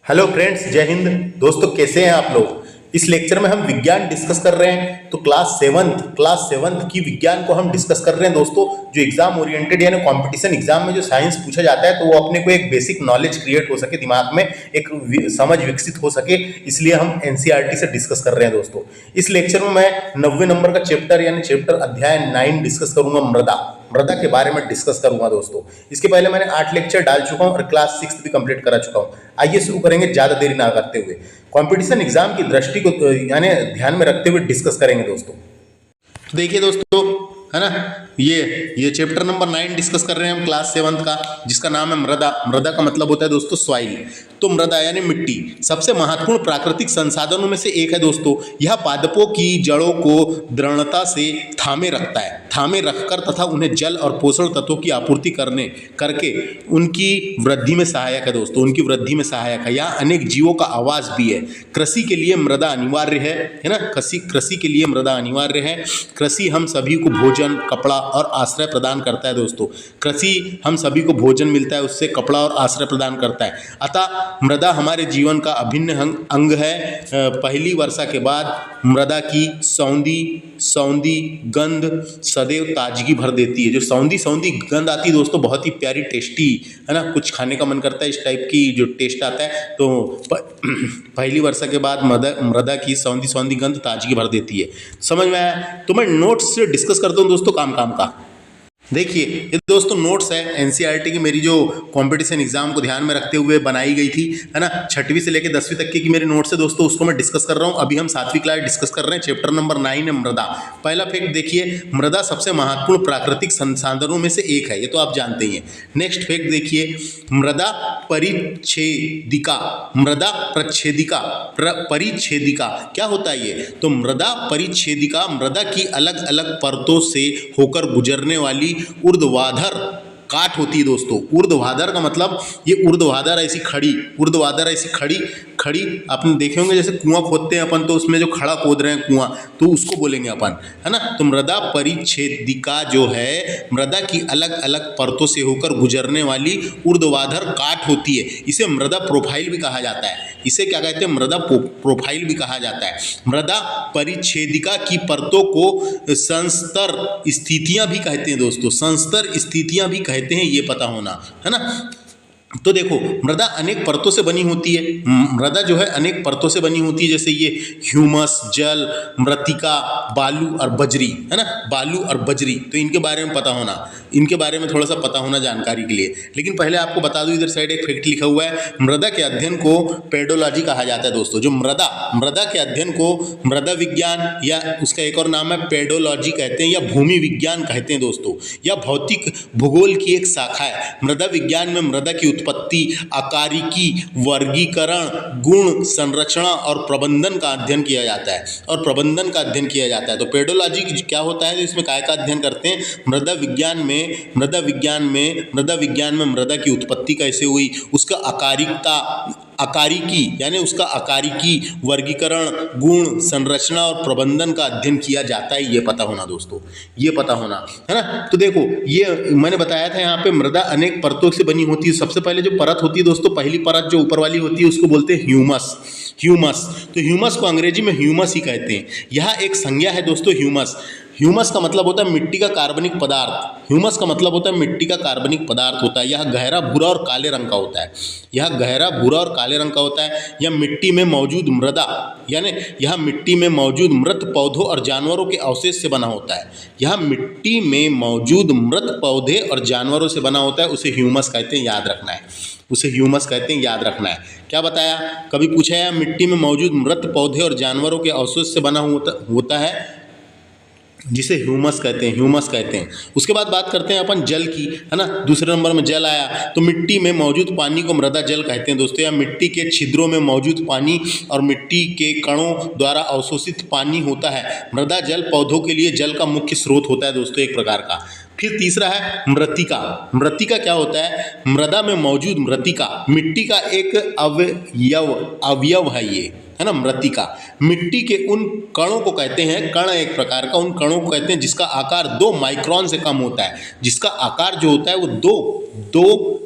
Hello friends, जय हिंद। दोस्तों, कैसे हैं आप लोग। इस लेक्चर में हम विज्ञान डिस्कस कर रहे हैं। तो क्लास सेवन्थ की विज्ञान को हम डिस्कस कर रहे हैं दोस्तों। जो एग्जाम ओरिएंटेड यानी कंपटीशन एग्जाम में जो साइंस पूछा जाता है, तो वो अपने को एक बेसिक नॉलेज क्रिएट हो सके, दिमाग में एक समझ विकसित हो सके, इसलिए हम एनसीईआरटी से डिस्कस कर रहे हैं दोस्तों। इस लेक्चर में मैं 90 नंबर का चैप्टर यानी चैप्टर अध्याय 9 डिस्कस करूंगा। मृदा के बारे में डिस्कस करूंगा दोस्तों। इसके पहले मैंने 8 लेक्चर डाल चुका हूं और क्लास 6 भी कंप्लीट करा चुका हूं। आइए शुरू करेंगे, ज्यादा देरी ना करते हुए। कंपटीशन एग्जाम की दृष्टि को यानी ध्यान में रखते हुए डिस्कस करेंगे दोस्तों। तो देखिए दोस्तों, है ना, ये चैप्टर नंबर 9 डिस्कस कर रहे हैं हम क्लास 7 का, जिसका नाम है मृदा। मृदा का मतलब होता है दोस्तों सॉइल। तो मृदा यानी मिट्टी सबसे महत्वपूर्ण प्राकृतिक संसाधनों में से एक है दोस्तों। यह पादपों की जड़ों को दृढ़ता से थामे रखकर तथा उन्हें जल और पोषण तत्वों की आपूर्ति करके उनकी वृद्धि में सहायक है दोस्तों। उनकी वृद्धि में सहायक है। यहाँ अनेक जीवों का आवास भी है। कृषि के लिए मृदा अनिवार्य है ना। कृषि के लिए मृदा अनिवार्य है। कृषि हम सभी को भोजन, कपड़ा और आश्रय प्रदान करता है दोस्तों। कृषि हम सभी को भोजन मिलता है, उससे कपड़ा और आश्रय प्रदान करता है। अतः मृदा हमारे जीवन का अभिन्न अंग है। पहली वर्षा के बाद मृदा की सौंधी गंध सदैव ताजगी भर देती है। जो सौंधी गंध आती है दोस्तों, बहुत ही प्यारी, टेस्टी, है ना। कुछ खाने का मन करता है, इस टाइप की जो टेस्ट आता है। तो पहली वर्षा के बाद मृदा की सौंधी गंध ताजगी भर देती है। समझ में आया? तो मैं नोट्स से डिस्कस करता हूँ दोस्तों, काम का। देखिए ये दोस्तों नोट्स है एनसीईआरटी की, मेरी जो कंपटीशन एग्जाम को ध्यान में रखते हुए बनाई गई थी, है ना। 6वीं से लेकर 10वीं तक की मेरी नोट्स है दोस्तों, उसको मैं डिस्कस कर रहा हूँ। अभी हम 7वीं क्लास डिस्कस कर रहे हैं। चैप्टर नंबर 9 है मृदा। पहला फैक्ट देखिए, मृदा सबसे महत्वपूर्ण प्राकृतिक संसाधनों में से एक है, ये तो आप जानते ही हैं। नेक्स्ट फैक्ट देखिए, मृदा परिच्छेदिका क्या होता है ये? तो मृदा परिच्छेदिका मृदा की अलग अलग परतों से होकर गुजरने वाली ऊर्ध्वाधर काट होती है दोस्तों। ऊर्ध्वाधर का मतलब ये ऊर्ध्वाधर ऐसी खड़ी अपन देखे होंगे, जैसे कुआं खोदते हैं अपन, तो उसमें जो खड़ा खोद रहे हैं कुआं, तो उसको बोलेंगे अपन, है ना। तो मृदा परिच्छेदिका जो है, मृदा की अलग अलग परतों से होकर गुजरने वाली ऊर्ध्वाधर काट होती है। इसे मृदा प्रोफाइल भी कहा जाता है। इसे क्या कहते हैं? मृदा प्रोफाइल भी कहा जाता है। मृदा परिच्छेदिका की परतों को संस्तर स्थितियां भी कहते हैं दोस्तों। संस्तर स्थितियां भी कहते हैं, ये पता होना, है ना। तो देखो, मृदा अनेक परतों से बनी होती है। मृदा जो है अनेक परतों से बनी होती है, जैसे ये ह्यूमस, जल, मृत्तिका, बालू और बजरी, है ना। बालू और बजरी, तो इनके बारे में पता होना, इनके बारे में थोड़ा सा पता होना जानकारी के लिए। लेकिन पहले आपको बता दूं, इधर साइड एक फैक्ट लिखा हुआ है, मृदा के अध्ययन को पेडोलॉजी कहा जाता है दोस्तों। जो मृदा के अध्ययन को मृदा विज्ञान या उसका एक और नाम है पेडोलॉजी कहते हैं, या भूमि विज्ञान कहते हैं दोस्तों। या भौतिक भूगोल की एक शाखा है। मृदा विज्ञान में मृदा की उत्पत्ति, आकारिकी, वर्गीकरण, गुण, संरचना और प्रबंधन का अध्ययन किया जाता है। तो पेडोलॉजी क्या होता है? इसमें काय का अध्ययन करते हैं? मृदा विज्ञान में मृदा की उत्पत्ति कैसे हुई, उसका आकारिकी, वर्गीकरण, गुण, संरचना और प्रबंधन का अध्ययन किया जाता है। ये पता होना दोस्तों, ये पता होना, है ना। तो देखो, ये मैंने बताया था, यहाँ पे मृदा अनेक परतों से बनी होती है। सबसे पहले जो परत होती है दोस्तों, पहली परत जो ऊपर वाली होती है, उसको बोलते हैं ह्यूमस। तो ह्यूमस को अंग्रेजी में ह्यूमस ही कहते हैं। यह एक संज्ञा है दोस्तों, ह्यूमस का मतलब होता है मिट्टी का कार्बनिक पदार्थ। होता है। यह गहरा भूरा और काले रंग का होता है। यह मिट्टी में मौजूद मृत पौधों और जानवरों के अवशेष से बना होता है। उसे ह्यूमस कहते हैं, याद रखना है। क्या बताया? कभी पूछा है, मिट्टी में मौजूद मृत पौधे और जानवरों के अवशेष से बना होता है, जिसे ह्यूमस कहते हैं। उसके बाद बात करते हैं अपन जल की, है ना। दूसरे नंबर में जल आया। तो मिट्टी में मौजूद पानी को मृदा जल कहते हैं दोस्तों। या मिट्टी के छिद्रों में मौजूद पानी और मिट्टी के कणों द्वारा अवशोषित पानी होता है। मृदा जल पौधों के लिए जल का मुख्य स्रोत होता है दोस्तों, एक प्रकार का। फिर तीसरा है मृत्तिका क्या होता है? मृदा में मौजूद मृत्तिका मिट्टी का एक अवयव है। ये है ना, मृत्तिका। मिट्टी के उन कणों को कहते हैं, कण एक प्रकार का, उन कणों को कहते हैं जिसका आकार 2 माइक्रोन से कम होता है, जिसका आकार जो होता है वो दो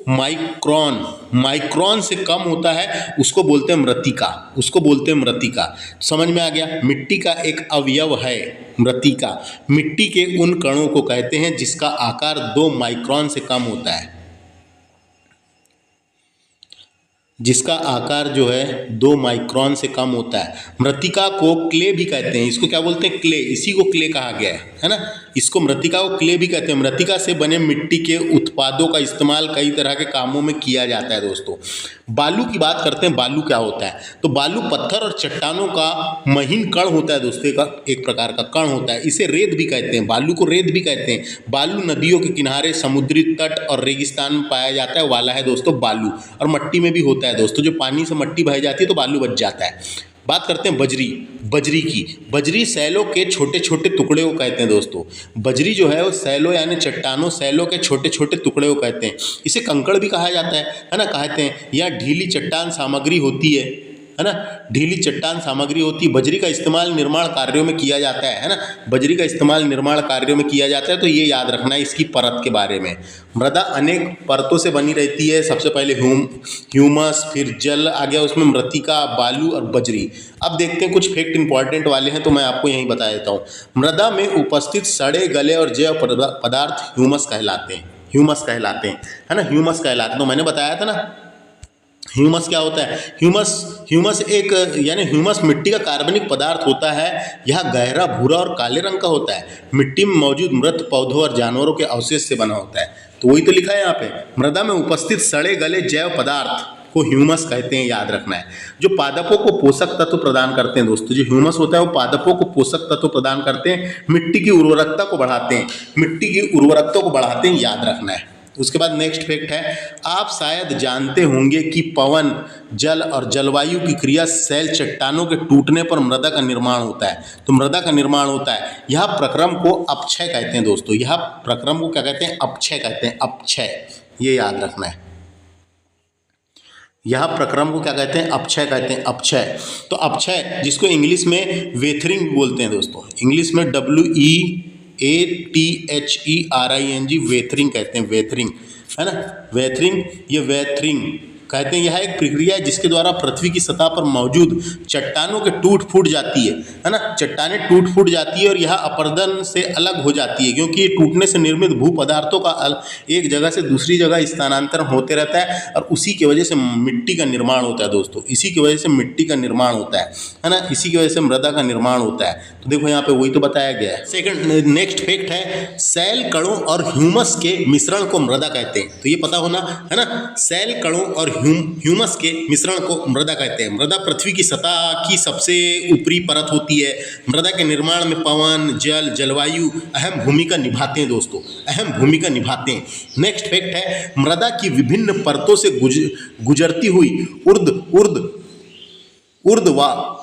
माइक्रोन से कम होता है, उसको बोलते हैं मृत्तिका, उसको बोलते हैं मृत्तिका। समझ में आ गया? मिट्टी का एक अवयव है मृत्तिका। मिट्टी के उन कणों को कहते हैं जिसका आकार 2 माइक्रोन से कम होता है, जिसका आकार जो है 2 माइक्रोन से कम होता है। मृत्तिका को क्ले भी कहते हैं, इसको क्या बोलते हैं? क्ले, इसी को क्ले कहा गया है ना, इसको मृत्तिका को क्ले भी कहते हैं। मृत्तिका से बने मिट्टी के उत्पादों का इस्तेमाल कई तरह के कामों में किया जाता है दोस्तों। बालू की बात करते हैं, बालू क्या होता है? तो बालू पत्थर और चट्टानों का महीन कण होता है दोस्तों, एक प्रकार का कण होता है, इसे रेत भी कहते हैं, बालू को रेत भी कहते हैं। बालू नदियों के किनारे, समुद्री तट और रेगिस्तान में पाया जाता है वाला है दोस्तों बालू, और मट्टी में भी होता है दोस्तों, जो पानी से मट्टी बह जाती है तो बालू बच जाता है। बात करते हैं बजरी की। बजरी सैलों के छोटे छोटे टुकड़े को कहते हैं दोस्तों। बजरी जो है वो सैलों यानी चट्टानों, सैलों के छोटे छोटे टुकड़े को कहते हैं। इसे कंकड़ भी कहा जाता है ना, कहते हैं। यह ढीली चट्टान सामग्री होती है ना, ढीली चट्टान सामग्री होती है। बजरी का इस्तेमाल निर्माण कार्यों में किया जाता है ना, बजरी का इस्तेमाल निर्माण कार्यों में किया जाता है, तो ये याद रखना है इसकी परत के बारे में। मृदा अनेक परतों से बनी रहती है, सबसे पहले ह्यूमस, फिर जल आ गया, उसमें मृत्तिका, बालू और बजरी। अब देखते हैं कुछ फैक्ट इंपॉर्टेंट वाले हैं तो मैं आपको यहीं बता देता हूँ। मृदा में उपस्थित सड़े गले और जैव पदार्थ ह्यूमस कहलाते हैं, है ना, ह्यूमस कहलाते हैं। तो मैंने बताया था ना ह्यूमस क्या होता है। ह्यूमस एक यानी ह्यूमस मिट्टी का कार्बनिक पदार्थ होता है। यह गहरा भूरा और काले रंग का होता है। मिट्टी में मौजूद मृत पौधों और जानवरों के अवशेष से बना होता है। तो वही तो लिखा है यहाँ पे, मृदा में उपस्थित सड़े गले जैव पदार्थ को ह्यूमस कहते हैं, याद रखना है। जो पादपों को पोषक तत्व प्रदान करते हैं दोस्तों, जो ह्यूमस होता है वो पादपों को पोषक तत्व प्रदान करते हैं, मिट्टी की उर्वरकता को बढ़ाते हैं, याद रखना है। उसके बाद नेक्स्ट फैक्ट है, आप शायद जानते होंगे कि पवन, जल और जलवायु की क्रिया शैल चट्टानों के टूटने पर मृदा का निर्माण होता है। तो मृदा का निर्माण होता है, यह प्रक्रम को अपक्षय कहते हैं दोस्तों। यह प्रक्रम को क्या कहते हैं? अपक्षय कहते हैं, अपक्षय, ये याद रखना है। यह प्रक्रम को क्या कहते हैं? अपक्षय कहते हैं, अपक्षय। तो अपक्षय जिसको इंग्लिश में वेथरिंग बोलते हैं दोस्तों, इंग्लिश में WEATHERING वेथरिंग कहते हैं, वेथरिंग, है ना, वेथरिंग, ये वेथरिंग कहते हैं। यह एक प्रक्रिया है जिसके द्वारा पृथ्वी की सतह पर मौजूद चट्टानों के टूट फूट जाती है ना, चट्टानें टूट फूट जाती है और यह अपरदन से अलग हो जाती है, क्योंकि ये टूटने से निर्मित भू पदार्थों का एक जगह से दूसरी जगह स्थानांतरण होते रहता है, और उसी की वजह से मिट्टी का निर्माण होता है दोस्तों, इसी की वजह से मिट्टी का निर्माण होता है ना, इसी की वजह से मृदा का निर्माण होता है। तो देखो यहाँ पे वही तो बताया गया है। सेकंड नेक्स्ट फैक्ट है, शैल कणों और ह्यूमस के मिश्रण को मृदा कहते हैं। तो ये पता होना है ना, शैल कणों और ह्यूमस के मिश्रण को मृदा कहते हैं। मृदा पृथ्वी की सतह की सबसे ऊपरी परत होती है। मृदा के निर्माण में पवन, जल, जलवायु अहम भूमिका निभाते हैं दोस्तों, अहम भूमिका निभाते हैं। नेक्स्ट फैक्ट है, मृदा की विभिन्न परतों से गुजरती हुई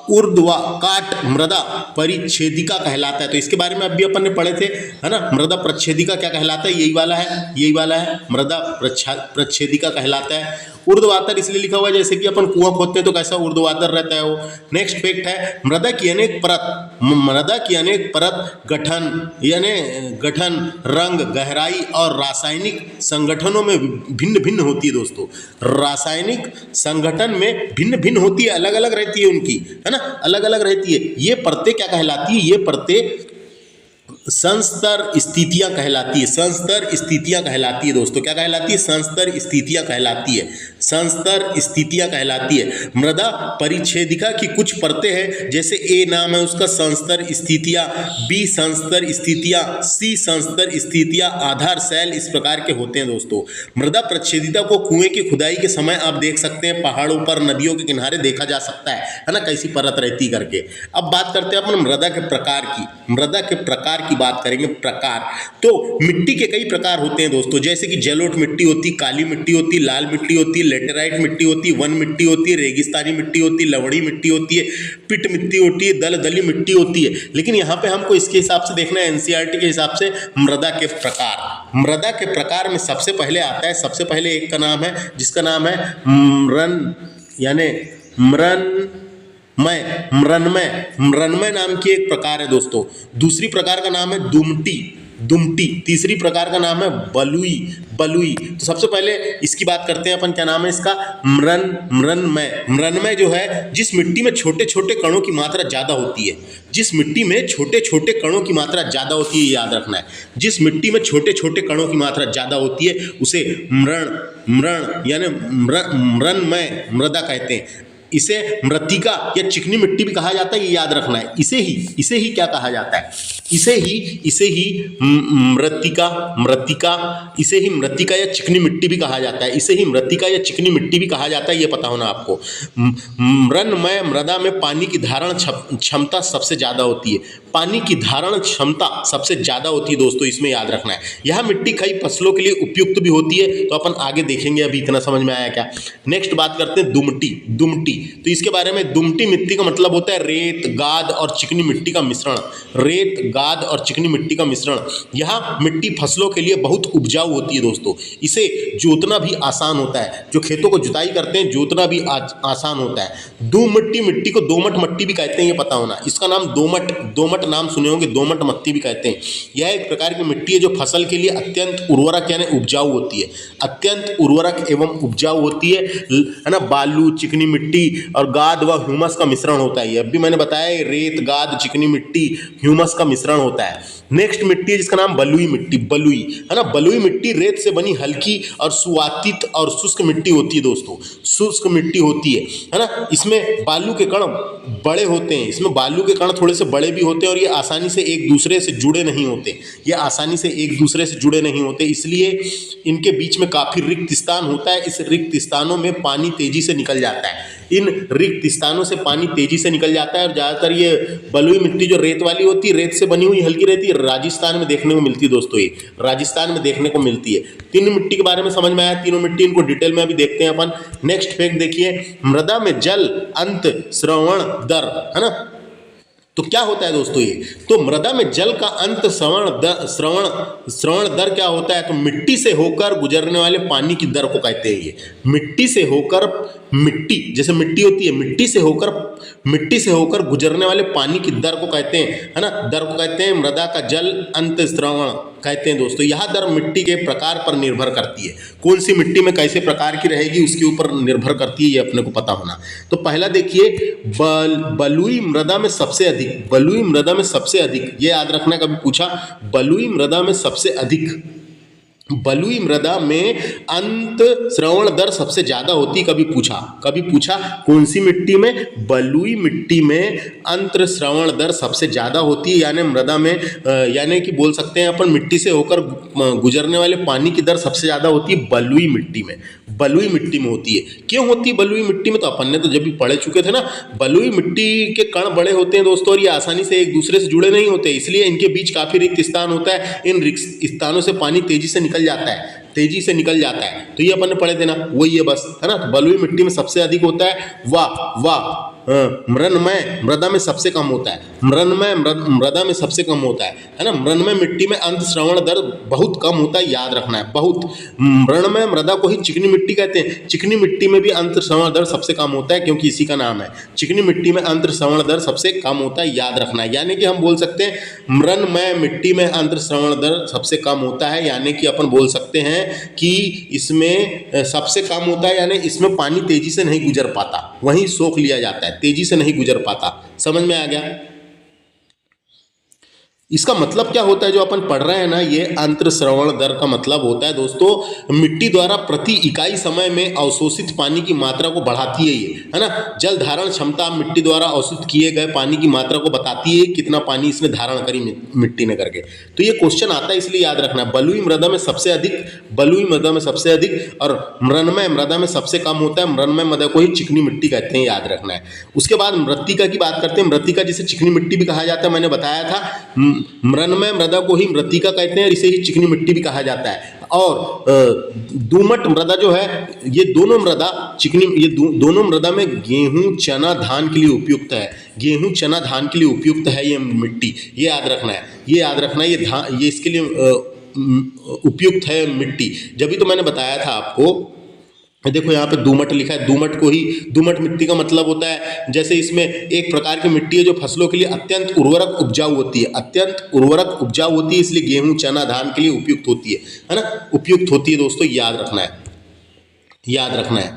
ऊर्ध्वाकाट मृदा परिच्छेदिका कहलाता है। तो इसके बारे में अभी अपन ने पढ़े थे, है ना, मृदा प्रच्छेदिका क्या कहलाता है? यही वाला है, मृदा प्रच्छेदिका कहलाता है। ऊर्ध्वाधर इसलिए लिखा हुआ है जैसे कि अपन कुआं खोदते हैं तो कैसा ऊर्ध्वाधर रहता है वो। नेक्स्ट फैक्ट है, मृदा की अनेक परत गठन, रंग, गहराई और रासायनिक संगठनों में भिन्न भिन्न होती है दोस्तों। रासायनिक संगठन में भिन्न भिन्न होती है, अलग अलग रहती है उनकी, है ना, अलग अलग रहती है। ये परतें क्या कहलाती है? ये परतें संस्तर स्थितियां कहलाती है, संस्तर स्थितियां कहलाती है दोस्तों। क्या कहलाती है? संस्तर स्थितियां कहलाती है, संस्तर स्थितियां कहलाती है। मृदा परिच्छेदिका की कुछ परतें हैं, जैसे ए नाम है उसका संस्तर स्थितियां, बी संस्तर स्थितियां, सी संस्तर स्थितियां, आधार शैल, इस प्रकार के होते हैं दोस्तों। मृदा प्रच्छेदिता को कुएं की खुदाई के समय आप देख सकते हैं, पहाड़ों पर, नदियों के किनारे देखा जा सकता है ना, कैसी परत रहती करके। अब बात करते हैं अपन मृदा के प्रकार की। मृदा के प्रकार की बात करेंगे, प्रकार। तो मिट्टी के कई प्रकार होते हैं दोस्तों, जैसे कि जलोढ़ मिट्टी होती, काली मिट्टी होती, लाल मिट्टी होती, लेटेराइट मिट्टी होती, वन मिट्टी होती है, रेगिस्तानी मिट्टी होती, लवणी मिट्टी होती है, पिट मिट्टी होती है, दलदली मिट्टी होती है। लेकिन यहाँ पे हमको इसके हिसाब से देखना है, एनसीईआरटी के हिसाब से मृदा के प्रकार। मृदा के प्रकार में सबसे पहले आता है, सबसे पहले एक का नाम है जिसका नाम है मृन्मय नाम की एक प्रकार है दोस्तों। दूसरी प्रकार का नाम है दुमटी। तीसरी प्रकार का नाम है बलुई। तो सबसे पहले इसकी बात करते हैं अपन, क्या नाम है इसका, मृन्मय जो है, जिस मिट्टी में छोटे छोटे कणों की मात्रा ज्यादा होती है, जिस मिट्टी में छोटे छोटे कणों की मात्रा ज्यादा होती है, याद रखना है, जिस मिट्टी में छोटे छोटे कणों की मात्रा ज्यादा होती है उसे मृण यानी मृन्मय मृदा कहते हैं। इसे मृत्तिका या चिकनी मिट्टी भी कहा जाता है, ये याद रखना है। इसे ही क्या कहा जाता है, इसे ही मृत्तिका या चिकनी मिट्टी भी कहा जाता है। इसे ही मृत्तिका या चिकनी मिट्टी भी कहा जाता है, ये पता होना आपको। मृन्मय मृदा में पानी की धारण क्षमता सबसे ज्यादा होती है। पानी की धारण क्षमता सबसे ज्यादा होती है दोस्तों, इसमें याद रखना है। यह मिट्टी कई फसलों के लिए उपयुक्त भी होती है, तो अपन आगे देखेंगे। अभी इतना समझ में आया क्या? नेक्स्ट बात करते हैं दुमटी। तो इसके बारे में, दुमटी मिट्टी का मतलब होता है रेत, गाद और चिकनी मिट्टी का मिश्रण। रेत, गाद और चिकनी मिट्टी का मिश्रण। यह मिट्टी फसलों के लिए बहुत उपजाऊ होती है दोस्तों। इसे जोतना भी आसान होता है, जो खेतों को जुताई करते हैं जोतना भी आसान होता है। दुमट्टी मिट्टी को दोमट मिट्टी भी कहते हैं, ये पता होना। इसका नाम दोमट नाम सुने होंगे, दोमट मिट्टी भी कहते हैं। यह एक प्रकार की मिट्टी है जो फसल के लिए अत्यंत उर्वरक यानी उपजाऊ होती है। अत्यंत उर्वरक एवं उपजाऊ होती है ना। बालू, चिकनी मिट्टी और गाद व ह्यूमस का मिश्रण होता है। अब भी मैंने बताया, रेत, गाद, चिकनी मिट्टी, ह्यूमस का मिश्रण होता है। नेक्स्ट मिट्टी है जिसका नाम बलुई मिट्टी, है ना। बलुई मिट्टी रेत से बनी हल्की और सुआतित और शुष्क मिट्टी होती है दोस्तों, शुष्क मिट्टी होती है ना। इसमें बालू के कण बड़े होते हैं, इसमें बालू के कण थोड़े से बड़े भी होते हैं और ये आसानी से एक दूसरे से जुड़े नहीं होते, इसलिए इनके बीच में काफी रिक्त स्थान होता है। इस रिक्त स्थानों में पानी तेजी से निकल जाता है। इन रिक्त स्थानों से पानी तेजी से निकल जाता है और ज़्यादातर ये बलुई मिट्टी जो रेत वाली होती है, रेत से बनी हुई हल्की रहती है, राजस्थान में देखने को मिलती है दोस्तों। ये राजस्थान में देखने को मिलती है। तीन मिट्टी के बारे में समझ में आया, तीनों मिट्टी, इनको डिटेल में अभी देखते हैं अपन। नेक्स्ट फैक्ट देखिए, मृदा में जल अंत श्रवण दर, है ना। तो क्या होता है दोस्तों ये, तो मृदा में जल का अंत श्रवण दर क्या होता है, तो मिट्टी से होकर गुजरने वाले पानी की दर को कहते हैं। ये मिट्टी से होकर, मिट्टी जैसे मिट्टी होती है, मिट्टी से होकर गुजरने वाले पानी की दर को कहते हैं, है ना। दर को कहते हैं मृदा का जल अंत श्रवण कहते हैं दोस्तों। यह दर मिट्टी के प्रकार पर निर्भर करती है, कौन सी मिट्टी में कैसे प्रकार की रहेगी उसके ऊपर निर्भर करती है, ये अपने को पता होना। तो पहला देखिए, बलुई मृदा में सबसे अधिक, ये याद रखना, कभी पूछा, बलुई मृदा में अंत श्रवण दर सबसे ज्यादा होती, कभी पूछा कौन सी मिट्टी में, बलुई मिट्टी में अंत श्रवण दर सबसे ज्यादा होती है, यानी मृदा में, यानी कि बोल सकते हैं अपन, मिट्टी से होकर गुजरने वाले पानी की दर सबसे ज्यादा होती है बलुई मिट्टी में होती है। क्यों होती है बलुई मिट्टी में, तो अपन ने तो जब भी पढ़ चुके थे ना, बलुई मिट्टी के कण बड़े होते हैं दोस्तों और ये आसानी से एक दूसरे से जुड़े नहीं होते, इसलिए इनके बीच काफी रिक्त स्थान होता है। इन रिक्त स्थानों से पानी तेजी से निकल जाता है। तो ये अपन ने पढ़े थे ना, वही है बस, है ना। तो बलुई मिट्टी में सबसे अधिक होता है। मृन्मय मृदा में सबसे कम होता है, मृदा में सबसे कम होता है ना। मृन्मय मिट्टी में अंत श्रवण दर बहुत कम होता है, याद रखना है, बहुत। मृन्मय मृदा को ही चिकनी मिट्टी कहते हैं। चिकनी मिट्टी में भी अंत श्रवण दर सबसे कम होता है, क्योंकि इसी का नाम है। चिकनी मिट्टी में अंत श्रवण दर सबसे कम होता है, याद रखना है। यानी कि हम बोल सकते हैं मृन्मय मिट्टी में अंत श्रवण दर सबसे कम होता है, यानी कि अपन बोल सकते हैं कि इसमें सबसे कम होता है, यानी इसमें पानी तेजी से नहीं गुजर पाता, वहीं सोख लिया जाता है, तेजी से नहीं गुजर पाता। समझ में आ गया? इसका मतलब क्या होता है जो अपन पढ़ रहे हैं ना, ये अंतर्श्रवण दर का मतलब होता है दोस्तों, मिट्टी द्वारा प्रति इकाई समय में अवशोषित पानी की मात्रा को बढ़ाती है ये, है ना। जल धारण क्षमता मिट्टी द्वारा अवशोषित किए गए पानी की मात्रा को बताती है, कितना पानी इसने धारण करी मिट्टी ने करके। तो ये क्वेश्चन आता है, इसलिए याद रखना। बलुई मृदा में सबसे अधिक और मृन्मय मृदा में सबसे कम होता है। मृन्मय मृदा को ही चिकनी मिट्टी कहते हैं, याद रखना है। उसके बाद मृत्तिका की बात करते हैं। मृत्तिका जिसे चिकनी मिट्टी भी कहा जाता है, मैंने बताया था। मृन्मय मृदा को ही मृत्तिका कहते हैं और इसे ही चिकनी मिट्टी भी कहा जाता है। और दोमट मृदा जो है, ये दोनों मृदा में गेहूं चना धान के लिए उपयुक्त है। गेहूं चना धान के लिए उपयुक्त है ये मिट्टी, ये याद रखना है। ये इसके लिए उपयुक्त है मिट्टी। जब भी तो मैंने बताया था आपको देखो यहाँ पे दोमट लिखा है, दोमट को ही दोमट मिट्टी का मतलब होता है जैसे इसमें एक प्रकार की मिट्टी है जो फसलों के लिए अत्यंत उर्वरक उपजाऊ होती है, अत्यंत उर्वरक उपजाऊ होती है, इसलिए गेहूं चना धान के लिए उपयुक्त होती है ना, उपयुक्त होती है दोस्तों, याद रखना है, याद रखना है।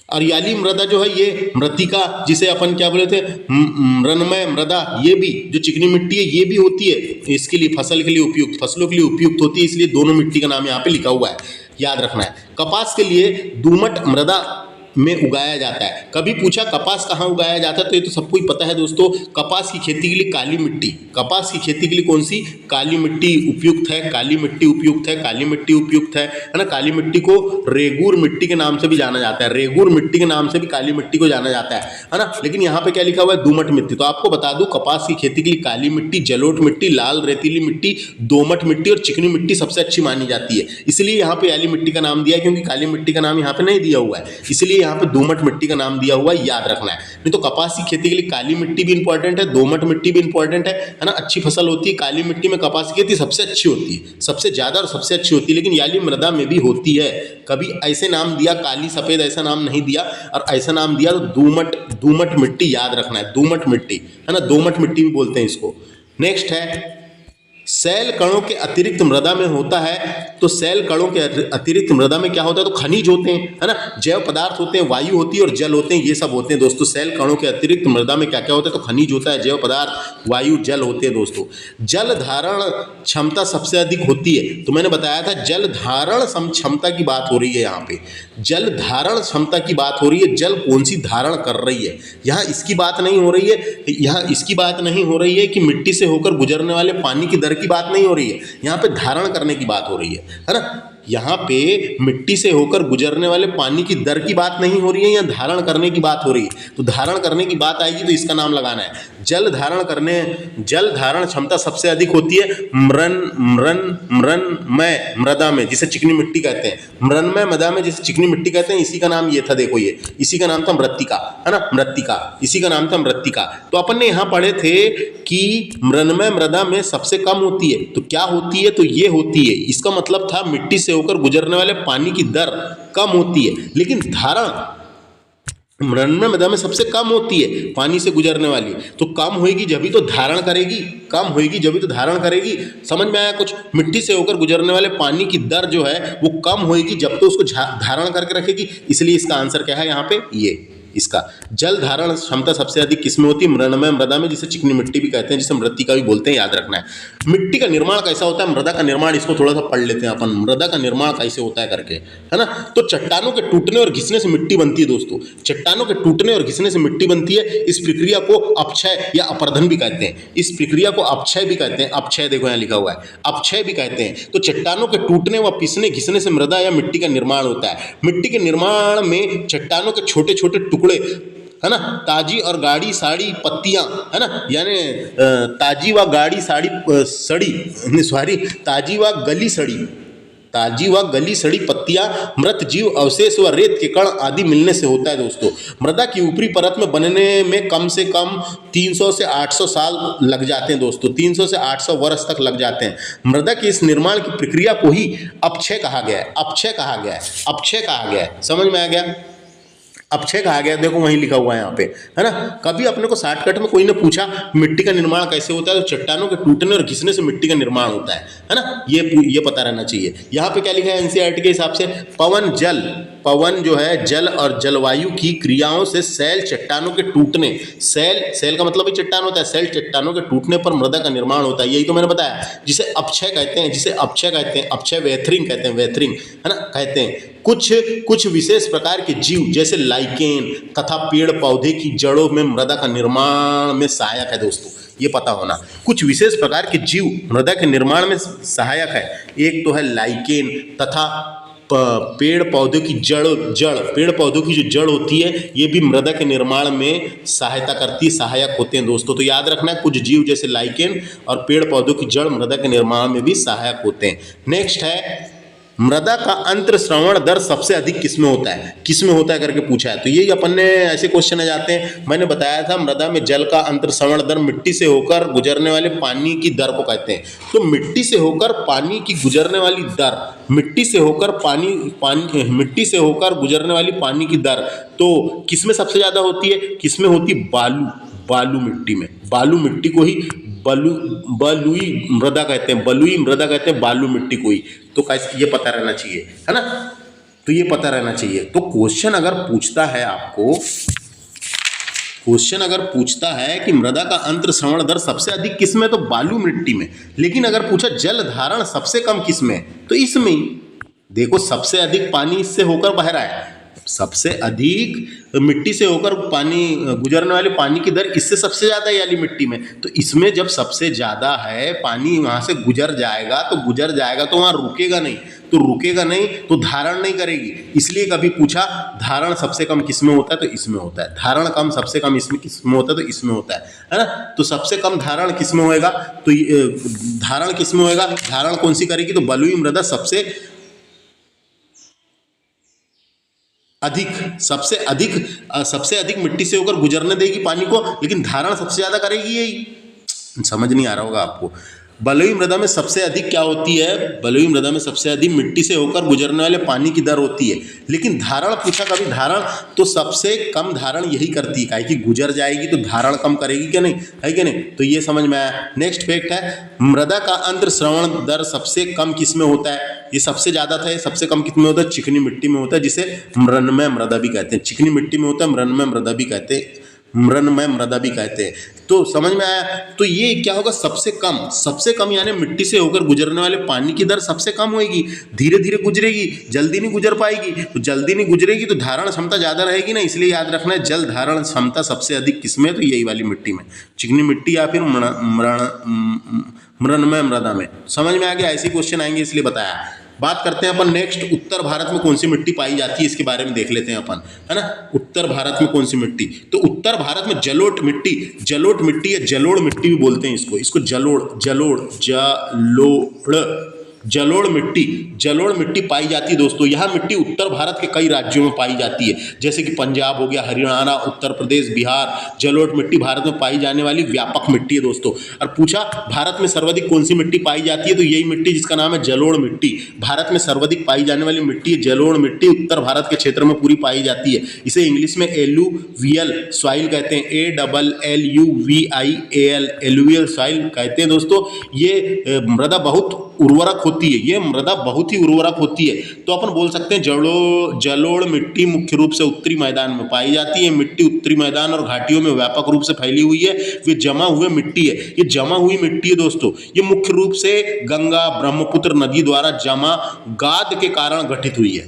और याली मृदा जो है ये मृतिका, जिसे अपन क्या बोले थे, मृन्मय मृदा, ये भी जो चिकनी मिट्टी है ये भी होती है, इसके लिए फसल के लिए उपयुक्त, फसलों के लिए उपयुक्त होती है, इसलिए दोनों मिट्टी का नाम यहाँ पे लिखा हुआ है, याद रखना है। कपास के लिए दोमट मृदा में उगाया जाता है। कभी पूछा कपास कहाँ उगाया जाता है, तो ये तो सबको ही पता है दोस्तों, कपास की खेती के लिए काली मिट्टी, कपास की खेती के लिए कौन सी, काली मिट्टी उपयुक्त है, काली मिट्टी उपयुक्त है, काली मिट्टी उपयुक्त है ना। काली मिट्टी को रेगूर मिट्टी के नाम से भी जाना जाता है, रेगूर मिट्टी के नाम से भी काली मिट्टी को जाना जाता है ना। लेकिन यहाँ पे क्या लिखा हुआ है, दोमट मिट्टी। तो आपको बता दूं, कपास की खेती के लिए काली मिट्टी, जलोढ़ मिट्टी, लाल रेतीली मिट्टी, दोमट मिट्टी और चिकनी मिट्टी सबसे अच्छी मानी जाती है, इसलिए यहाँ पे याली मिट्टी का नाम दिया है, क्योंकि काली मिट्टी का नाम यहाँ पे नहीं दिया हुआ है, इसलिए यहाँ पे दोमट मिट्टी का नाम दिया हुआ है, याद रखना है। नहीं तो कपास की खेती के लिए काली मिट्टी भी इंपॉर्टेंट है, दोमट मिट्टी भी इंपॉर्टेंट है ना, अच्छी फसल होती है। काली मिट्टी में कपास की खेती सबसे अच्छी होती है, सबसे ज्यादा और सबसे अच्छी होती है, लेकिन याली मृदा में भी होती है। कभी ऐसे नाम दिया काली सफेद, ऐसा नाम नहीं दिया, और ऐसा नाम दिया तो दोमट, दोमट मिट्टी याद रखना है, दोमट मिट्टी है ना, दोमट मिट्टी भी बोलते हैं इसको। नेक्स्ट है सैल कणों के अतिरिक्त मृदा में होता है, तो सैल कणों के अतिरिक्त मृदा में क्या होता है, तो खनिज होते हैं है ना, जैव पदार्थ होते हैं, वायु होती है और जल होते हैं, ये सब होते हैं दोस्तों। सैल कणों के अतिरिक्त मृदा में क्या क्या होता है, तो खनिज होता है, जैव पदार्थ, वायु, जल होते हैं दोस्तों। जल धारण क्षमता सबसे अधिक होती है, तो मैंने बताया था जल धारण क्षमता की बात हो रही है, यहाँ पे जल धारण क्षमता की बात हो रही है, जल कौन सी धारण कर रही है, यहाँ इसकी बात नहीं हो रही है, यहाँ इसकी बात नहीं हो रही है कि मिट्टी से होकर गुजरने वाले पानी की दर की बात नहीं हो रही है, यहाँ पे धारण करने की बात हो रही है ना। यहाँ पे मिट्टी से होकर गुजरने वाले पानी की दर की बात नहीं हो रही है, यहाँ धारण करने की बात हो रही है, तो धारण करने की बात आएगी तो इसका नाम लगाना है। जल धारण करने, जल धारण क्षमता सबसे अधिक होती है मृन्मय मृदा में, जिसे चिकनी मिट्टी कहते हैं, मृन्मय मृदा में जिसे चिकनी मिट्टी कहते हैं, इसी का नाम ये था, देखो ये इसी का नाम था मृत्तिका है ना, मृत्तिका, इसी का नाम था मृत्तिका। तो अपन ने यहाँ पढ़े थे कि मृन्मय मृदा में सबसे कम होती है, तो क्या होती है, तो ये होती है, इसका मतलब था मिट्टी से होकर गुजरने वाले पानी की दर कम होती है, लेकिन धारण मृन्मय मृदा में सबसे कम होती है पानी से गुजरने वाली, तो कम होएगी जब भी तो धारण करेगी, कम होएगी जब भी तो धारण करेगी। समझ में आया कुछ, मिट्टी से होकर गुजरने वाले पानी की दर जो है वो कम होएगी जब तो उसको धारण करके रखेगी, इसलिए इसका आंसर क्या है यहाँ पे, ये इसका जल धारण क्षमता सबसे अधिक किसमें होती है, मृन्मय मृदा में, जिसे चिकनी मिट्टी भी कहते हैं, जिसे मृत्तिका भी बोलते हैं, याद रखना है। मिट्टी का निर्माण कैसा होता है, मृदा का निर्माण, इसको थोड़ा सा पढ़ लेते हैं अपन, मृदा का निर्माण कैसे होता है करके, है ना। तो चट्टानों के टूटने और घिसने से मिट्टी बनती है दोस्तों, चट्टानों के टूटने और घिसने से मिट्टी बनती है, इस प्रक्रिया को अपक्षय या अपर्धन भी कहते हैं, इस प्रक्रिया को अपक्षय भी कहते हैं, अपक्षय देखो यहाँ लिखा हुआ है, अपक्षय भी कहते हैं। तो चट्टानों के टूटने व पिसने घिसने से मृदा या मिट्टी का निर्माण होता है। मिट्टी के निर्माण में चट्टानों के छोटे छोटे टुकड़े है ना, ताजी और गाढ़ी साड़ी पत्तियां है ना, यानी ताजी व गाढ़ी साड़ी सड़ी सॉरी ताजी व गली सड़ी, ताजी व गली सड़ी पत्तियां, मृत जीव अवशेष व रेत के कण आदि मिलने से होता है दोस्तों। मृदा की ऊपरी परत में बनने में कम से कम 300 से 800 साल लग जाते हैं दोस्तों, 300 से 800 वर्ष तक लग जाते हैं। मृदा के इस निर्माण की प्रक्रिया को ही अपक्षय कहा गया है, अपक्षय कहा गया है, अपक्षय कहा गया है, समझ में आ गया, अपक्षय कहा गया, देखो वहीं लिखा हुआ है यहाँ पे है ना। कभी अपने को शॉर्टकट में कोई ने पूछा मिट्टी का निर्माण कैसे होता है, तो चट्टानों के टूटने और घिसने से मिट्टी का निर्माण होता है ना, ये पता रहना चाहिए। यहाँ पे क्या लिखा है एनसीईआरटी के हिसाब से, पवन जल, पवन जो है जल और जलवायु की क्रियाओं से सैल चट्टानों के टूटने, सैल का मतलब ही चट्टान होता है, सैल चट्टानों के टूटने पर मृदा का निर्माण होता है, यही तो मैंने बताया, जिसे अपक्षय कहते हैं, जिसे अपक्षय कहते हैं, अपक्षय वेथरिंग कहते हैं, वेथरिंग है ना कहते हैं। कुछ विशेष प्रकार के जीव जैसे लाइकेन तथा पेड़ पौधे की जड़ों में मृदा का निर्माण में सहायक है दोस्तों, ये पता होना। कुछ विशेष प्रकार के जीव मृदा के निर्माण में सहायक है, एक तो है लाइकेन तथा पेड़ पौधों की जड़, पेड़ पौधों की जो जड़ होती है ये भी मृदा के निर्माण में सहायता करती है, सहायक होते हैं दोस्तों। तो याद रखना है, कुछ जीव जैसे लाइकेन और पेड़ पौधों की जड़ मृदा के निर्माण में भी सहायक होते हैं। नेक्स्ट है मृदा का अंतर्श्रवण दर सबसे अधिक किसमें होता है, किसमें होता है करके पूछा है। तो यही अपन ने ऐसे क्वेश्चन आ जाते हैं। मैंने बताया था मृदा में जल का अंतर्श्रवण दर मिट्टी से होकर गुजरने वाले पानी की दर को कहते हैं। तो मिट्टी से होकर पानी की गुजरने वाली दर, मिट्टी से होकर मिट्टी से होकर गुजरने वाली पानी की दर तो किसमें सबसे ज्यादा होती है, किसमें होती है, बालू मिट्टी में। बालू मिट्टी को ही बलुई मृदा कहते हैं, बलुई मृदा कहते हैं बालू मिट्टी को ही। तो कैसे, ये पता रहना चाहिए, है ना। तो ये पता रहना चाहिए। तो क्वेश्चन अगर पूछता है आपको, क्वेश्चन अगर पूछता है कि मृदा का अंतर्श्रवण दर सबसे अधिक किसमें, तो बालू मिट्टी में। लेकिन अगर पूछा जल धारण सबसे कम किसमें, तो इसमें ही। देखो सबसे अधिक पानी इससे होकर बह रहा है, सबसे अधिक मिट्टी से होकर पानी गुजरने वाले पानी की दर इससे सबसे ज्यादा है वाली मिट्टी में। तो इसमें जब सबसे ज्यादा है, पानी वहां से गुजर जाएगा तो वहां रुकेगा नहीं, तो धारण नहीं करेगी। इसलिए कभी पूछा धारण सबसे कम किसमें होता है, तो इसमें होता है। धारण कम सबसे कम इसमें किसमें होता है, तो इसमें होता है ना। तो सबसे कम धारण किसमें होएगा, तो धारण किसमें होएगा, धारण कौन सी करेगी, तो बलुई मृदा सबसे अधिक मिट्टी से होकर गुजरने देगी पानी को, लेकिन धारण सबसे ज्यादा करेगी यही। समझ नहीं आ रहा होगा आपको। बलुई मृदा में सबसे अधिक क्या होती है, बलुई मृदा में सबसे अधिक मिट्टी से होकर गुजरने वाले पानी की दर होती है। लेकिन धारण पूछा कभी, धारण तो सबसे कम धारण यही करती है, काहे कि गुजर जाएगी तो धारण कम करेगी क्या नहीं, है कि नहीं। तो ये समझ में आया। नेक्स्ट फैक्ट है, मृदा का अंतर्श्रवण दर सबसे कम किसमें होता है, ये सबसे ज्यादा था, ये सबसे कम किसमें होता है, चिकनी मिट्टी में होता है, जिसे मृण्मय मृदा भी कहते हैं। चिकनी मिट्टी में होता है, मृण्मय मृदा भी कहते हैं, मृण्मय मृदा भी कहते हैं। तो समझ में आया। तो ये क्या होगा, सबसे कम यानी मिट्टी से होकर गुजरने वाले पानी की दर सबसे कम होगी, धीरे धीरे गुजरेगी, जल्दी नहीं गुजर पाएगी। तो जल्दी नहीं गुजरेगी तो धारण क्षमता ज्यादा रहेगी ना, इसलिए याद रखना है जल धारण क्षमता सबसे अधिक किसमें, तो यही वाली मिट्टी में, चिकनी मिट्टी या फिर मृण्मय मृदा में। समझ में आ गया। ऐसे क्वेश्चन आएंगे इसलिए बताया। बात करते हैं अपन नेक्स्ट, उत्तर भारत में कौन सी मिट्टी पाई जाती है, इसके बारे में देख लेते हैं अपन, है ना। उत्तर भारत में कौन सी मिट्टी, तो उत्तर भारत में जलोढ़ मिट्टी या जलोढ़ मिट्टी भी बोलते हैं इसको जलोढ़ मिट्टी पाई जाती है दोस्तों। यह मिट्टी उत्तर भारत के कई राज्यों में पाई जाती है, जैसे कि पंजाब हो गया, हरियाणा, उत्तर प्रदेश, बिहार। जलोढ़ मिट्टी भारत में पाई जाने वाली व्यापक मिट्टी है दोस्तों। और पूछा भारत में सर्वाधिक कौन सी मिट्टी पाई जाती है, तो यही मिट्टी जिसका नाम है जलोढ़ मिट्टी। भारत में सर्वाधिक पाई जाने वाली मिट्टी जलोढ़ मिट्टी उत्तर भारत के क्षेत्र में पूरी पाई जाती है। इसे इंग्लिश में एलुवियल सॉइल कहते हैं, ALLUVIAL एलुवियल सॉइल कहते हैं दोस्तों। ये मृदा बहुत उर्वरक होती है, ये मृदा बहुत ही उर्वरक होती है। तो अपन बोल सकते हैं जलोढ़ मिट्टी मुख्य रूप से उत्तरी मैदान में पाई जाती है। मिट्टी उत्तरी मैदान और घाटियों में व्यापक रूप से फैली हुई है। ये जमा हुए मिट्टी है, ये जमा हुई मिट्टी है दोस्तों। ये मुख्य रूप से गंगा ब्रह्मपुत्र नदी द्वारा जमा गाद के कारण गठित हुई है।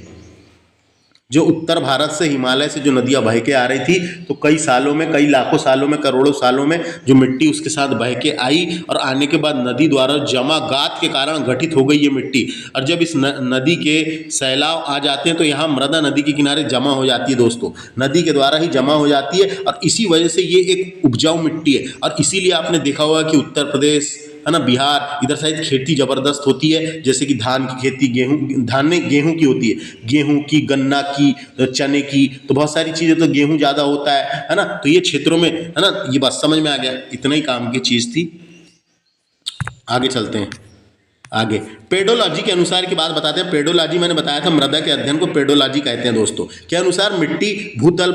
जो उत्तर भारत से हिमालय से जो नदियां बह के आ रही थी, तो कई सालों में, कई लाखों सालों में, करोड़ों सालों में जो मिट्टी उसके साथ बह के आई और आने के बाद नदी द्वारा जमा गाद के कारण गठित हो गई ये मिट्टी। और जब इस नदी के सैलाव आ जाते हैं तो यहाँ मृदा नदी के किनारे जमा हो जाती है दोस्तों, नदी के द्वारा ही जमा हो जाती है। और इसी वजह से ये एक उपजाऊ मिट्टी है। और इसीलिए आपने देखा होगा कि उत्तर प्रदेश, है ना, बिहार, इधर साइड खेती जबरदस्त होती है। जैसे कि धान की खेती, गेहूं की होती है, गेहूं की, गन्ना की, चने की, तो बहुत सारी चीजें। तो गेहूं ज्यादा होता है ना। तो ये क्षेत्रों में, है ना, ये बात समझ में आ गया। इतना ही काम की चीज थी। आगे चलते हैं। आगे पेडोलॉजी के अनुसार की बात बताते हैं। पेडोलॉजी मैंने बताया था, मृदा के अध्ययन को पेडोलॉजी कहते हैं दोस्तों। के अनुसार मिट्टी भूतल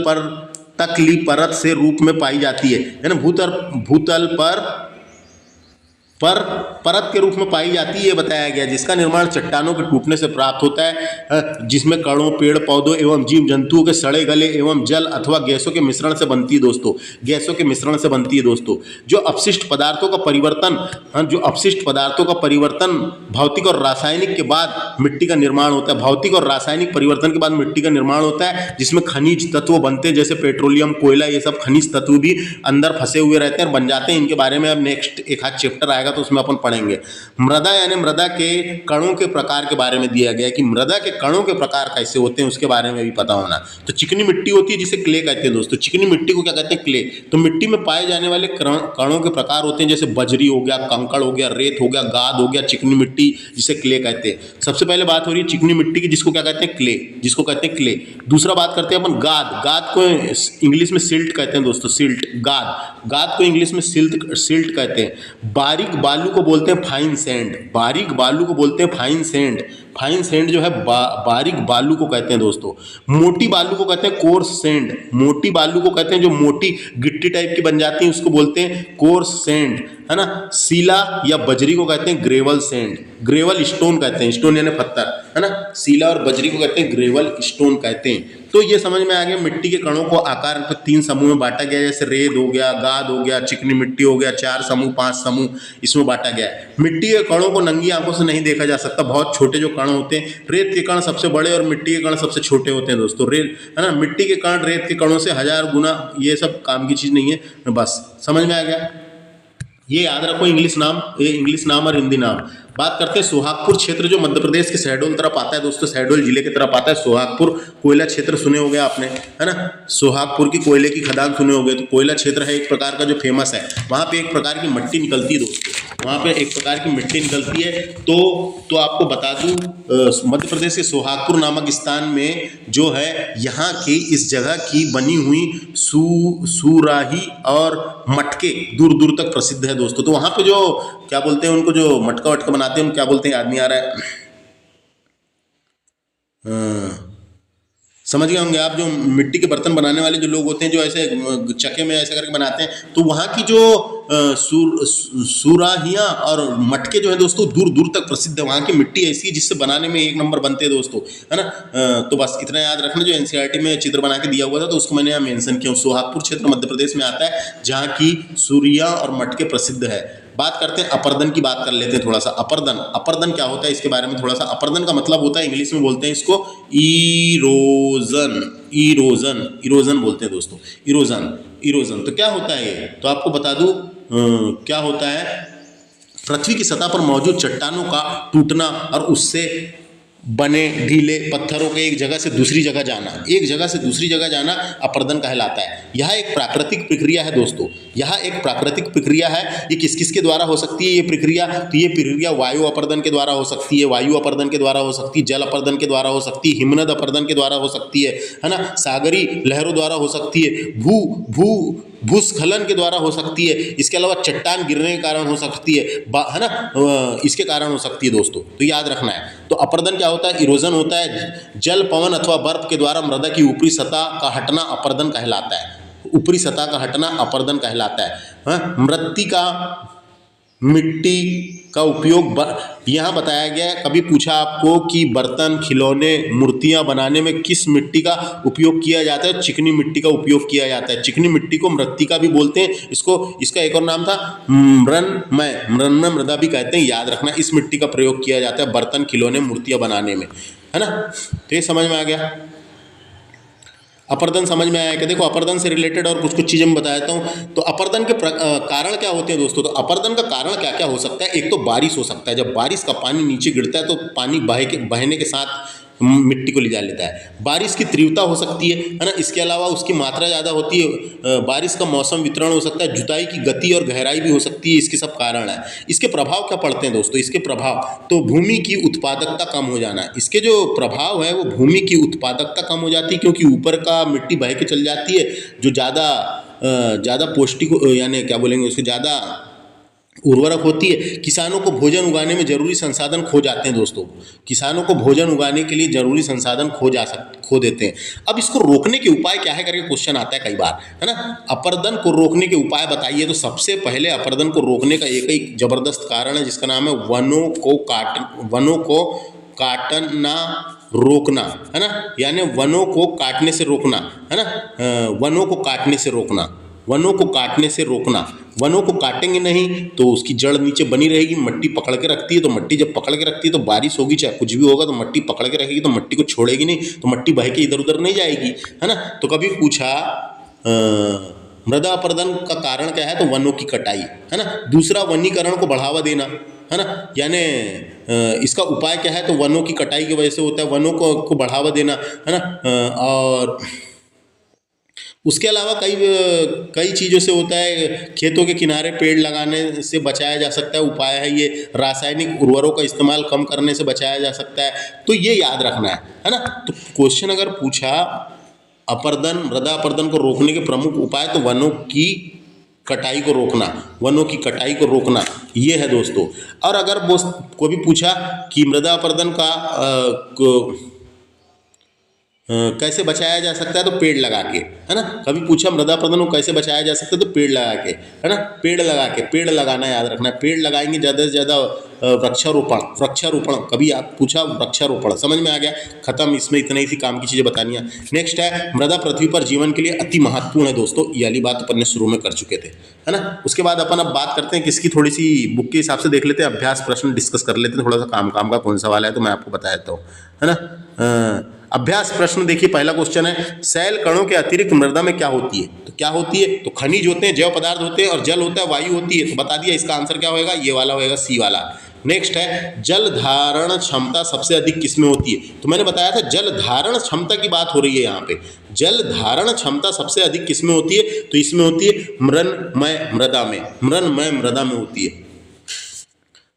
पर तकली परत से रूप में पाई जाती है ना। भूतल पर परत के रूप में पाई जाती है, ये बताया गया, जिसका निर्माण चट्टानों के टूटने से प्राप्त होता है, जिसमें कणों, पेड़ पौधों एवं जीव जंतुओं के सड़े गले एवं जल अथवा गैसों के मिश्रण से बनती है दोस्तों। गैसों के मिश्रण से बनती है दोस्तों। जो अपशिष्ट पदार्थों का परिवर्तन भौतिक और रासायनिक के बाद मिट्टी का निर्माण होता है। भौतिक और रासायनिक परिवर्तन के बाद मिट्टी का निर्माण होता है, जिसमें खनिज तत्व बनते हैं, जैसे पेट्रोलियम, कोयला, ये सब खनिज तत्व भी अंदर फंसे हुए रहते हैं और बन जाते हैं। इनके बारे में अब नेक्स्ट एक आध चैप्टर आएगा आएगा तो उसमें अपन पढ़ेंगे। मृदा यानी मृदा के कणों के प्रकार के बारे में दिया गया है कि मृदा के कणों के प्रकार कैसे होते हैं उसके बारे में भी पता होना। तो चिकनी मिट्टी होती है जिसे क्ले कहते हैं दोस्तों, चिकनी मिट्टी को क्या कहते हैं, क्ले। तो मिट्टी में पाए जाने वाले कणों के प्रकार होते हैं जैसे बजरी हो गया, कंकड़ हो गया, रेत हो गया, गाद हो गया, चिकनी मिट्टी जिसे क्ले कहते हैं। सबसे पहले बात हो रही है चिकनी मिट्टी की जिसको क्या कहते हैं, क्ले, जिसको कहते हैं क्ले। दूसरा बात करते हैं अपन गाद। गाद को इंग्लिश में सिल्ट कहते हैं दोस्तों, सिल्ट, गाद। गाद को इंग्लिश में सिल्ट कहते हैं। बारीक बालू को बोलते हैं फाइन सैंड, बारीक बालू को बोलते हैं फाइन सैंड। फाइन सैंड जो है बारीक बालू को कहते हैं दोस्तों। मोटी बालू को कहते हैं कोर्स सैंड, मोटी बालू को कहते हैं जो मोटी गिट्टी टाइप की बन जाती है उसको बोलते हैं कोर्स सैंड, है ना। सीला या बजरी को कहते हैं ग्रेवल सैंड, ग्रेवल स्टोन कहते हैं, स्टोन यानी पत्थर, है ना। सीला और बजरी को कहते हैं ग्रेवल स्टोन कहते हैं। तो ये समझ में आ गया मिट्टी के कणों को आकार पर 3 समूह में बांटा गया, जैसे रेत हो गया, गाद हो गया, चिकनी मिट्टी हो गया, 4 समूह 5 समूह इसमें बांटा गया है। मिट्टी के कणों को नंगी आंखों से नहीं देखा जा सकता, बहुत छोटे जो कण होते हैं। रेत के कण सबसे बड़े और मिट्टी के कण सबसे छोटे होते हैं दोस्तों। रेत, है ना, मिट्टी के कण रेत के कणों से 1000 गुना, ये सब काम की चीज़ नहीं है। बस समझ में आ गया, ये याद रखो इंग्लिश नाम, ये इंग्लिश नाम और हिंदी नाम। बात करते हैं सोहागपुर क्षेत्र जो मध्य प्रदेश के शहडोल तरफ आता है दोस्तों, शहडोल जिले की तरफ आता है। सोहागपुर कोयला क्षेत्र सुने होंगे आपने, है ना। सोहागपुर की कोयले की खदान सुने होंगे। तो कोयला क्षेत्र है एक प्रकार का जो फेमस है, वहाँ पे एक प्रकार की मिट्टी निकलती है दोस्तों, वहाँ पे एक प्रकार की मिट्टी निकलती है। तो आपको बता दूं मध्य प्रदेश के सोहागपुर नामक स्थान में जो है यहाँ की इस जगह की बनी हुई सुराही और मटके दूर दूर तक प्रसिद्ध है दोस्तों। तो वहाँ पे जो क्या बोलते हैं उनको, जो मटका वटका बनाते हैं उनको क्या बोलते हैं, याद नहीं आ रहा है, समझ गए होंगे आप। जो मिट्टी के बर्तन बनाने वाले जो लोग होते हैं जो ऐसे चक्के में ऐसे करके बनाते हैं, तो वहाँ की जो सुराहियाँ और मटके जो है दोस्तों दूर दूर तक प्रसिद्ध है। वहाँ की मिट्टी ऐसी है जिससे बनाने में एक नंबर बनते हैं दोस्तों, है ना। तो बस इतना याद रखना, जो एनसीईआरटी में चित्र बना के दिया हुआ था तो उसको मैंने यहाँ मेंशन किया। सोहागपुर क्षेत्र मध्य प्रदेश में आता है जहाँ की सुरियाँ और मटके प्रसिद्ध है। बात करते हैं अपरदन की, बात कर लेते हैं थोड़ा सा। अपरदन, अपरदन क्या होता है इसके बारे में थोड़ा सा। अपरदन का मतलब होता है, इंग्लिश में बोलते हैं इसको इरोजन, इरोजन, इरोजन बोलते हैं दोस्तों, इरोजन, इरोजन। तो क्या होता है ये, तो आपको बता दूं क्या होता है, पृथ्वी की सतह पर मौजूद चट्टानों का टूटना और उससे बने ढीले पत्थरों के एक जगह से दूसरी जगह जाना, एक जगह से दूसरी जगह जाना अपरदन कहलाता है। यह एक प्राकृतिक प्रक्रिया है दोस्तों, यह एक प्राकृतिक प्रक्रिया है। ये किस किस के द्वारा हो सकती है ये प्रक्रिया, तो ये प्रक्रिया वायु अपरदन के द्वारा हो सकती है, वायु अपरदन के द्वारा हो सकती है, जल अपरदन के द्वारा हो सकती है, हिमनद अपरदन के द्वारा हो सकती है ना, सागरी लहरों द्वारा हो सकती है, भूस्खलन के द्वारा हो सकती है, इसके अलावा चट्टान गिरने के कारण हो सकती है ना, इसके कारण हो सकती है दोस्तों। तो याद रखना है। तो अपरदन क्या होता है, इरोजन होता है जल, पवन अथवा बर्फ के द्वारा मृदा की ऊपरी सतह का हटना अपरदन कहलाता है, ऊपरी सतह का हटना अपरदन कहलाता है। मृत्तिका मिट्टी का उपयोग यहाँ बताया गया है। कभी पूछा आपको कि बर्तन, खिलौने, मूर्तियाँ बनाने में किस मिट्टी का उपयोग किया जाता है, चिकनी मिट्टी का उपयोग किया जाता है। चिकनी मिट्टी को मृत्तिका भी बोलते हैं, इसका एक और नाम था मृन्मय मृदा भी कहते हैं। याद रखना, इस मिट्टी का प्रयोग किया जाता है बर्तन, खिलौने, मूर्तियाँ बनाने में, है ना। तो ये समझ में आ गया, अपरदन समझ में आया कि देखो अपरदन से रिलेटेड और कुछ चीज़ें मैं बताता हूँ। तो अपरदन के कारण क्या होते हैं दोस्तों, तो अपरदन का कारण क्या क्या हो सकता है। एक तो बारिश हो सकता है, जब बारिश का पानी नीचे गिरता है तो पानी बहने के साथ मिट्टी को ले जा लेता है। बारिश की तीव्रता हो सकती है ना, इसके अलावा उसकी मात्रा ज़्यादा होती है। बारिश का मौसम वितरण हो सकता है, जुताई की गति और गहराई भी हो सकती है, इसके सब कारण है। इसके प्रभाव क्या पड़ते हैं दोस्तों, इसके प्रभाव तो भूमि की उत्पादकता कम हो जाना। इसके जो प्रभाव है वो भूमि की उत्पादकता कम हो जाती है, क्योंकि ऊपर का मिट्टी बह के चल जाती है, जो ज़्यादा पौष्टिक यानी क्या बोलेंगे उसके ज़्यादा उर्वरक होती है। किसानों को भोजन उगाने में जरूरी संसाधन खो जाते हैं दोस्तों, किसानों को भोजन उगाने के लिए जरूरी संसाधन खो देते हैं। अब इसको रोकने के उपाय क्या है करके क्वेश्चन आता है कई बार, है ना। अपरदन को रोकने के उपाय बताइए। तो सबसे पहले अपरदन को रोकने का एक ही जबरदस्त कारण है जिसका नाम है वनों को काटना रोकना, है ना, यानी वनों को काटने से रोकना, है ना, वनों को काटने से रोकना, वनों को काटने से रोकना। वनों को काटेंगे नहीं तो उसकी जड़ नीचे बनी रहेगी, मिट्टी पकड़ के रखती है, तो मिट्टी जब पकड़ के रखती है तो बारिश होगी चाहे कुछ भी होगा तो मिट्टी पकड़ के रखेगी, तो मिट्टी को छोड़ेगी नहीं, तो मिट्टी बह के इधर उधर नहीं जाएगी, है ना। तो कभी पूछा मृदा अपरदन का कारण क्या है, तो वनों की कटाई, है ना। दूसरा, वनीकरण को बढ़ावा देना, है ना, यानी इसका उपाय क्या है, तो वनों की कटाई की वजह से होता है, वनों को बढ़ावा देना, है ना। और उसके अलावा कई चीज़ों से होता है। खेतों के किनारे पेड़ लगाने से बचाया जा सकता है, उपाय है ये। रासायनिक उर्वरकों का इस्तेमाल कम करने से बचाया जा सकता है, तो ये याद रखना है ना। तो क्वेश्चन अगर पूछा अपरदन, मृदा अपरदन को रोकने के प्रमुख उपाय, तो वनों की कटाई को रोकना, वनों की कटाई को रोकना, ये है दोस्तों। और अगर को भी पूछा कि मृदा अपरदन कैसे बचाया जा सकता है, तो पेड़ लगा के, है ना। कभी पूछा मृदा अपरदन को कैसे बचाया जा सकता है, तो पेड़ लगा के, है ना। पेड़ लगा के, पेड़ लगाना याद रखना है। पेड़ लगाएंगे ज़्यादा से ज़्यादा। वृक्षारोपण, कभी आप पूछा वृक्षारोपण, समझ में आ गया, खत्म। इसमें इतने ही सी काम की चीज़ें बतानी है। नेक्स्ट है, मृदा पृथ्वी पर जीवन के लिए अति महत्वपूर्ण है दोस्तों, ये वाली बात अपन ने शुरू में कर चुके थे, है ना। उसके बाद अपन अब बात करते हैं किसकी, थोड़ी सी बुक के हिसाब से देख लेते हैं, अभ्यास प्रश्न डिस्कस कर लेते हैं। थोड़ा सा काम का कौन सा वाला है, तो मैं आपको बता देता हूँ, है ना। अभ्यास प्रश्न देखिए, पहला क्वेश्चन है, सैल कणों के अतिरिक्त मृदा में क्या होती है, तो क्या होती है, तो खनिज होते हैं, जैव पदार्थ होते हैं, और जल होता है, वायु होती है। तो बता दिया, इसका आंसर क्या होगा, ये वाला होगा, सी वाला। नेक्स्ट है, जल धारण क्षमता सबसे अधिक किसमें होती है, तो मैंने बताया था जल धारण क्षमता की बात हो रही है यहाँ पे। जल धारण क्षमता सबसे अधिक किसमें होती है, तो इसमें होती है मृणमय मृदा में, मृणमय मृदा में होती है,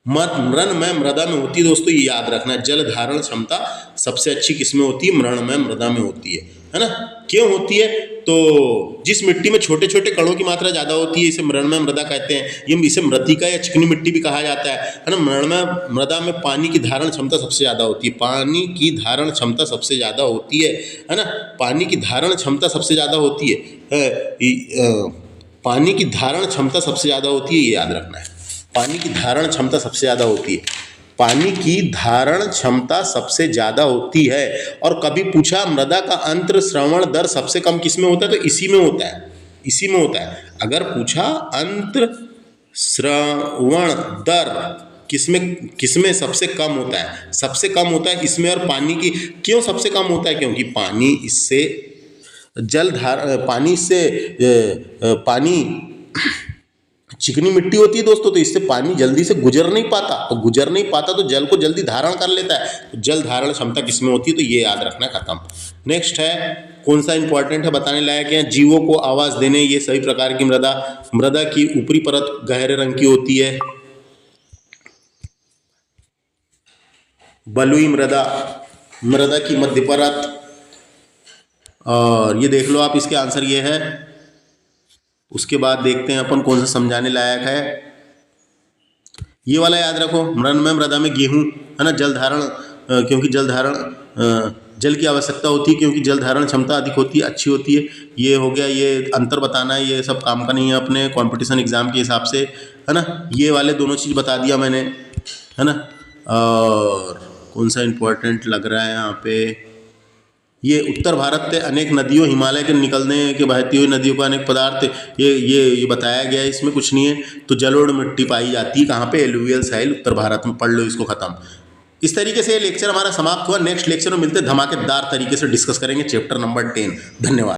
मृणमय मृदा में होती है दोस्तों, ये याद रखना है। जल धारण क्षमता सबसे अच्छी किसमें होती है, मृणमय मृदा में होती है ना। क्यों होती है, तो जिस मिट्टी में छोटे छोटे कणों की मात्रा ज़्यादा होती है, इसे मृणमय मृदा कहते हैं। ये इसे मृत्तिका या चिकनी मिट्टी भी कहा जाता है ना। मृणमय मृदा में पानी की धारण क्षमता सबसे ज़्यादा होती है, पानी की धारण क्षमता सबसे ज़्यादा होती है ना। पानी की धारण क्षमता सबसे ज़्यादा होती है, पानी की धारण क्षमता सबसे ज़्यादा होती है, ये याद रखना है। पानी की धारण क्षमता सबसे ज़्यादा होती है, पानी की धारण क्षमता सबसे ज़्यादा होती है। और कभी पूछा मृदा का अंतर्स्रवण दर सबसे कम किसमें होता है, तो इसी में होता है, इसी में होता है। अगर पूछा अंतर्स्रवण दर किसमें सबसे कम होता है, सबसे कम होता है इसमें। और पानी की क्यों सबसे कम होता है, क्योंकि पानी चिकनी मिट्टी होती है दोस्तों, तो इससे पानी जल्दी से गुजर नहीं पाता, तो जल को जल्दी धारण कर लेता है। तो जल धारण क्षमता किसमें होती है, तो ये याद रखना, खत्म। नेक्स्ट है, कौन सा इंपॉर्टेंट है, बताने लायक है, जीवों को आवास देने, ये सभी प्रकार की मृदा की ऊपरी परत गहरे रंग की होती है, बलुई मृदा की मध्य परत। और ये देख लो आप, इसके आंसर ये है। उसके बाद देखते हैं अपन कौन सा समझाने लायक है, ये वाला याद रखो, मृणमय मृदा में गेहूं, है ना। जल धारण क्योंकि जल की आवश्यकता होती है, क्योंकि जल धारण क्षमता अधिक होती है, अच्छी होती है। ये हो गया, ये अंतर बताना है, ये सब काम का नहीं है अपने कंपटीशन एग्जाम के हिसाब से, है ना। ये वाले दोनों चीज़ बता दिया मैंने, है ना। और कौन सा इंपॉर्टेंट लग रहा है यहाँ पे, ये उत्तर भारत से अनेक नदियों, हिमालय के निकलने के बहती हुई नदियों का अनेक पदार्थ, ये बताया गया है, इसमें कुछ नहीं है। तो जलोढ़ मिट्टी पाई जाती है कहाँ पे, एलुवियल साइल, उत्तर भारत में, पढ़ लो इसको, खत्म। इस तरीके से ये लेक्चर हमारा समाप्त हुआ। नेक्स्ट लेक्चर में मिलते, धमाकेदार तरीके से डिस्कस करेंगे चैप्टर नंबर 10। धन्यवाद।